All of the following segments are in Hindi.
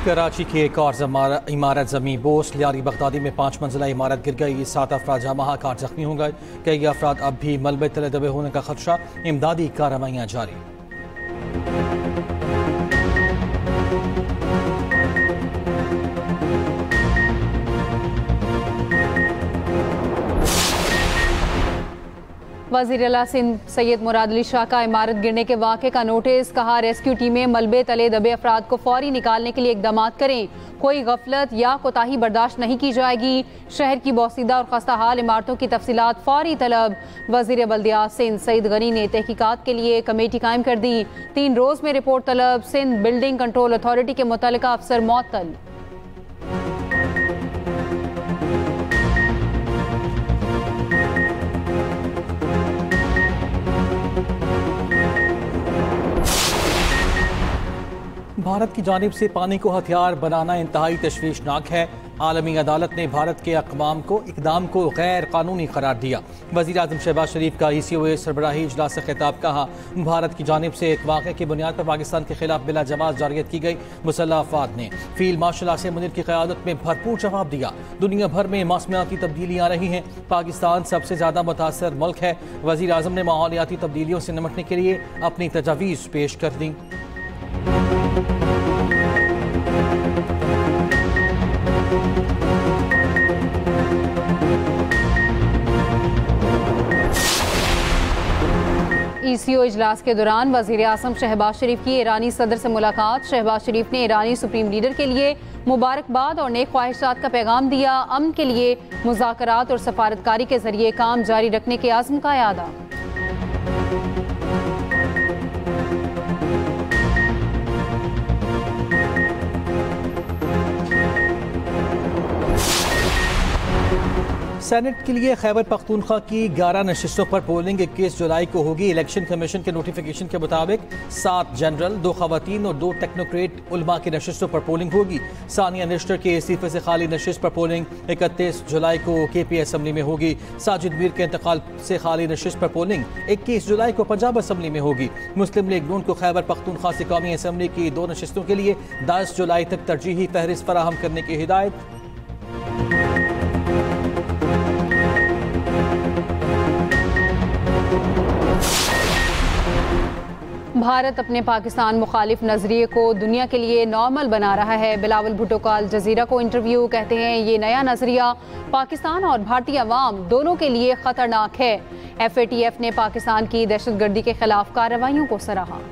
कराची की एक और इमारत जमीन बोस लियारी बगदादी में 5 मंजिला इमारत गिर गई। 7 अफराद जहाँ काट जख्मी हो गए। कई अफराद अब भी मलबे तले दबे होने का खदशा। इमदादी कार्रवाइयाँ जारी। वज़ीर आला सिंध सैयद मुराद अली शाह का इमारत गिरने के वाक़े का नोटिस। कहा रेस्क्यू टीमें मलबे तले दबे अफराद को फौरी निकालने के लिए इक़दाम करें। कोई गफलत या कोताही बर्दाश्त नहीं की जाएगी। शहर की बोसीदा और खस्ता हाल इमारतों की तफसीलात फौरी तलब। वज़ीर बल्दियात सिंध सईद गनी ने तहकीकात के लिए कमेटी कायम कर दी। 3 रोज़ में रिपोर्ट तलब। सिंध बिल्डिंग कंट्रोल अथॉरिटी के मुतल्लिका अफसर मुअत्तल। भारत की जानिब से पानी को हथियार बनाना इंतहाई तशवीशनाक है। आलमी अदालत ने भारत के अक़वाम को इक़दाम को गैर कानूनी करार दिया। वज़ीर आज़म शहबाज शरीफ का ECOA सरबराही इजलास से खिताब। कहा भारत की जानिब से एक वाक़े की बुनियाद पर पाकिस्तान के खिलाफ बिला जवाब जारियत की गई। मुसल्लह अफवाद ने फील्ड मार्शल आसिम मुनीर की क़यादत में भरपूर जवाब दिया। दुनिया भर में मौसमियाती तब्दीलियाँ आ रही हैं। पाकिस्तान सबसे ज़्यादा मुतासर मुल्क है। वज़ीर आज़म ने माहौलियाती तब्दीलियों से निपटने के लिए अपनी तजावीज़ पेश कर दी। ECO इजलास के दौरान वज़ीर आज़म शहबाज शरीफ की ईरानी सदर से मुलाकात। शहबाज शरीफ ने ईरानी सुप्रीम लीडर के लिए मुबारकबाद और नेक ख्वाहिशात का पैगाम दिया। अमन के लिए मुज़ाकरात और सफारतकारी के जरिए काम जारी रखने के आज़म का यादा। सेनेट के लिए खैबर पख्तूनख्वा की 11 नशिस्तों पर पोलिंग 21 जुलाई को होगी। इलेक्शन कमीशन के नोटिफिकेशन के मुताबिक 7 जनरल, 2 खवातीन और 2 टेक्नोक्रेट उलमा की नशिस्तों पर पोलिंग होगी। सानिया निश्तर के इस्तीफे से खाली नशिस्त पर पोलिंग 31 जुलाई को KP असम्बली में होगी। साजिद मीर के इंतकाल से खाली नशिस्त पर पोलिंग 21 जुलाई को पंजाब असम्बली में होगी। मुस्लिम लीग नून को खैबर पख्तूनख्वा से कौमी असम्बली की 2 नशिस्तों के लिए 10 जुलाई तक तरजीही फहरिस्त फराहम करने की हिदायत। भारत अपने पाकिस्तान मुखालिफ नजरिए को दुनिया के लिए नॉर्मल बना रहा है। बिलावल भुट्टो का अल जजीरा को इंटरव्यू। कहते हैं ये नया नजरिया पाकिस्तान और भारतीय अवाम दोनों के लिए खतरनाक है। FATF ने पाकिस्तान की दहशतगर्दी के खिलाफ कार्रवाइयों को सराहा।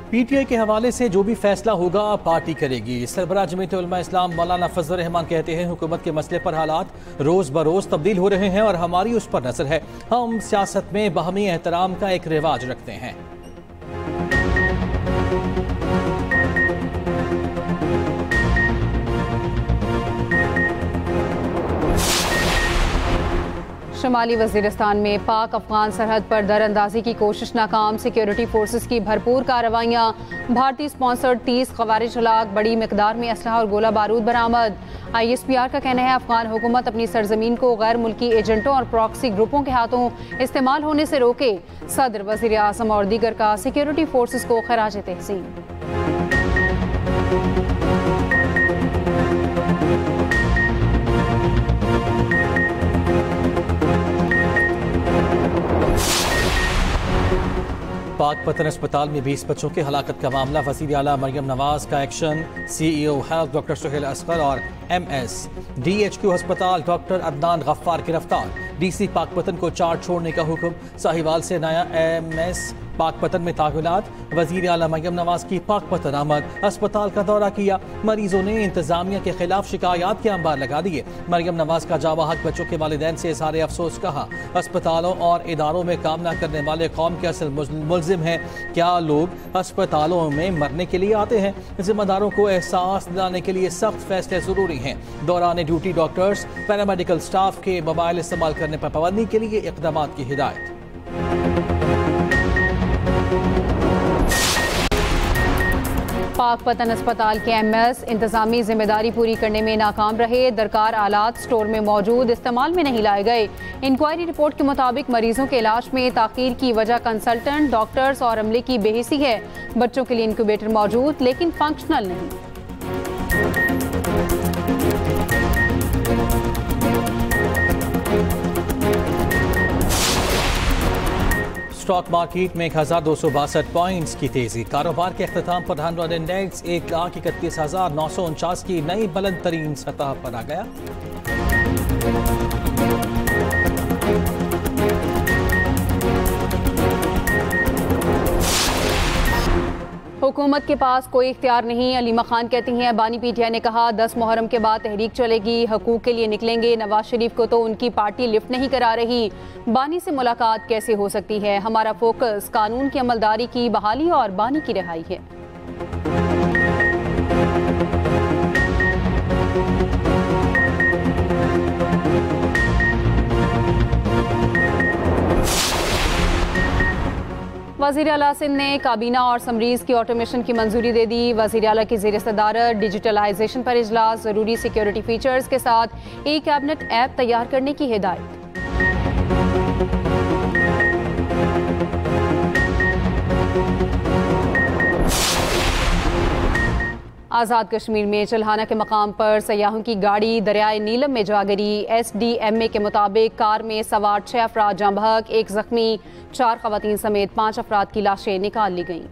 PTI के हवाले से जो भी फैसला होगा पार्टी करेगी। सरबराह जमीयत उलमा इस्लाम मौलाना फजल रहमान कहते हैं हुकूमत के मसले पर हालात रोज़ बरोज़ तब्दील हो रहे हैं और हमारी उस पर नजर है। हम सियासत में बाहमी एहतराम का एक रिवाज रखते हैं। शमाली वजीरिस्तान में पाक अफगान सरहद पर दरअंदाजी की कोशिश नाकाम। सिक्योरिटी फोर्सेस की भरपूर कार्रवाइयाँ। भारतीय स्पॉन्सर्ड 30 खवारिज हलाक। बड़ी मिकदार में असलहा और गोला बारूद बरामद। ISPR का कहना है अफगान हुकूमत अपनी सरजमीन को गैर मुल्की एजेंटों और प्रॉक्सी ग्रुपों के हाथों इस्तेमाल होने से रोके। सदर, वज़ीर आज़म और दीगर का सिक्योरिटी फोर्सेस को खराज तहसीन। पाकपतन अस्पताल में 20 बच्चों के हलाकत का मामला। वज़ीर आला मरियम नवाज का एक्शन। CEO हेल्थ डॉक्टर सुहेल असगर और MS DHQ अस्पताल डॉक्टर अदनान गफ्फार गिरफ्तार। DC पाकपतन को चार्ज छोड़ने का हुक्म। साहिवाल से नया MS पाकपतन में ताक़ुनात। वज़ीर आला मरियम नवाज की पाकपतन आमद। अस्पताल का दौरा किया। मरीजों ने इंतजामिया के खिलाफ शिकायत के अंबार लगा दिए। मरियम नवाज का जावा हक बच्चों के वालिदैन से इज़हार अफसोस। कहा अस्पतालों और इदारों में काम न करने वाले कौम के असल मुल्ज़िम हैं। क्या लोग अस्पतालों में मरने के लिए आते हैं? जिम्मेदारों को एहसास दिलाने के लिए सख्त फैसले ज़रूरी हैं। दौरान ड्यूटी डॉक्टर्स, पैरामेडिकल स्टाफ के मोबाइल इस्तेमाल करने पर पाबंदी के लिए इक़दाम की हिदायत। पाकपतन अस्पताल के MS इंतजामी जिम्मेदारी पूरी करने में नाकाम रहे। दरकार आलात स्टोर में मौजूद, इस्तेमाल में नहीं लाए गए। इंक्वायरी रिपोर्ट के मुताबिक मरीजों के इलाज में ताखीर की वजह कंसल्टेंट, डॉक्टर्स और अमले की बेहिसी है। बच्चों के लिए इंक्यूबेटर मौजूद लेकिन फंक्शनल नहीं। स्टॉक मार्केट में 1262 पॉइंट्स की तेजी। कारोबार के अख्ताम पर 100 इंडेक्स 1,31,949 की नई बुलंद तरीन सतह पर आ गया। हुकूमत के पास कोई इख्तियार नहीं, अलीमा खान कहती हैं। बानी PTI ने कहा 10 मुहर्रम के बाद तहरीक चलेगी, हकूक के लिए निकलेंगे। नवाज शरीफ को तो उनकी पार्टी लिफ्ट नहीं करा रही। बानी से मुलाकात कैसे हो सकती है? हमारा फोकस कानून की अमलदारी की बहाली और बानी की रिहाई है। वज़ीर आला सिंध ने काबीना और समरीज की ऑटोमेशन की मंजूरी दे दी। वज़ीर आला की ज़ेर सदारत डिजिटलाइजेशन पर इजलास, ज़रूरी सिक्योरिटी फीचर्स के साथ ई कैबिनेट ऐप तैयार करने की हिदायत। आज़ाद कश्मीर में चल्हाना के मकाम पर सयाहों की गाड़ी दरियाए नीलम में जा गिरी। SDMA के मुताबिक कार में सवार 6 अफराद जाँ बहक, 1 जख्मी, 4 खवातीन समेत 5 अफराद की लाशें निकाल ली गईं।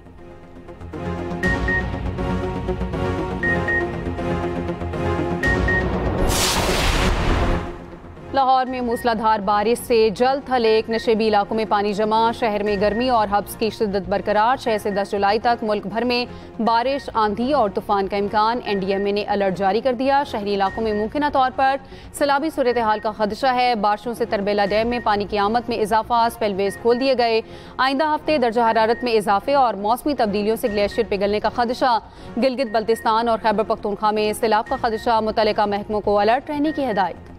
लाहौर में मूसलाधार बारिश से जल थल एक नशेबी इलाकों में पानी जमा। शहर में गर्मी और हब्स की शिद्दत बरकरार। 6 से 10 जुलाई तक मुल्क भर में बारिश, आंधी और तूफान का इम्कान। NDMA ने अलर्ट जारी कर दिया। शहरी इलाकों में मुमकिन तौर पर सैलाबी सूरत हाल का खदशा है। बारिशों से तरबेला डैम में पानी की आमद में इजाफा, स्पेलवेज खोल दिए गए। आइंदा हफ्ते दर्जा हरारत में इजाफे और मौसमी तब्दीलियों से ग्लेशियर पिघलने का खदशा। गिलगित बल्तिस्तान और खैबर पख्तूनख्वा में सैलाब का खदशा। मुतल्लिका महकमों को अलर्ट रहने की हिदायत।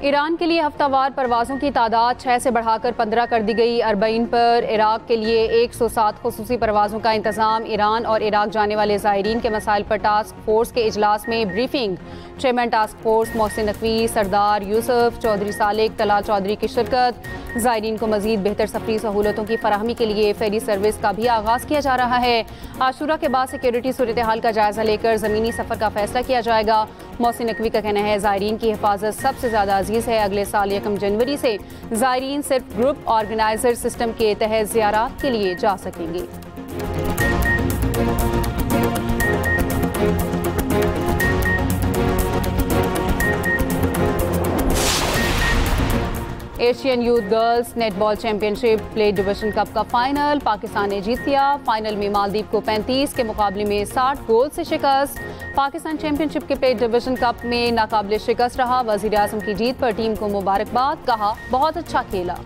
ईरान के लिए हफ्तावार परवाज़ों की तादाद 6 से बढ़ाकर 15 कर दी गई। अरबईन पर इराक के लिए 107 खुसूसी परवाज़ों का इंतज़ाम। ईरान और इराक जाने वाले ज़ायरीन के मसाइल पर टास्क फोर्स के इजलास में briefing. Chairman task force Mohsin Naqvi, Sardar Yusuf, Chaudhry Salik, Talal Chaudhry की शिरकत। ज़ायरीन को मज़ीद बेहतर सफरी सहूलतों की फराहमी के लिए फेरी सर्विस का भी आगाज़ किया जा रहा है। आशूरा के बाद सिक्योरिटी सूरत हाल का जायज़ा लेकर ज़मीनी सफ़र का फैसला किया जाएगा। मोहसिन नकवी का कहना है ज़ायरीन की हिफाजत सबसे ज़्यादा अजीज़ है। अगले साल 1 जनवरी से ज़ायरीन सिर्फ ग्रुप ऑर्गेनाइजर सिस्टम के तहत ज़ियारात के लिए जा सकेंगे। Asian youth girls netball championship play division cup का फाइनल पाकिस्तान ने जीत लिया। फाइनल में मालदीव को 35 के मुकाबले में 60 गोल से शिकस्त। पाकिस्तान चैंपियनशिप के प्ले डिवीजन कप में नाकाबिले शिकस्त रहा। वज़ीर आज़म की जीत पर टीम को मुबारकबाद, कहा बहुत अच्छा खेला।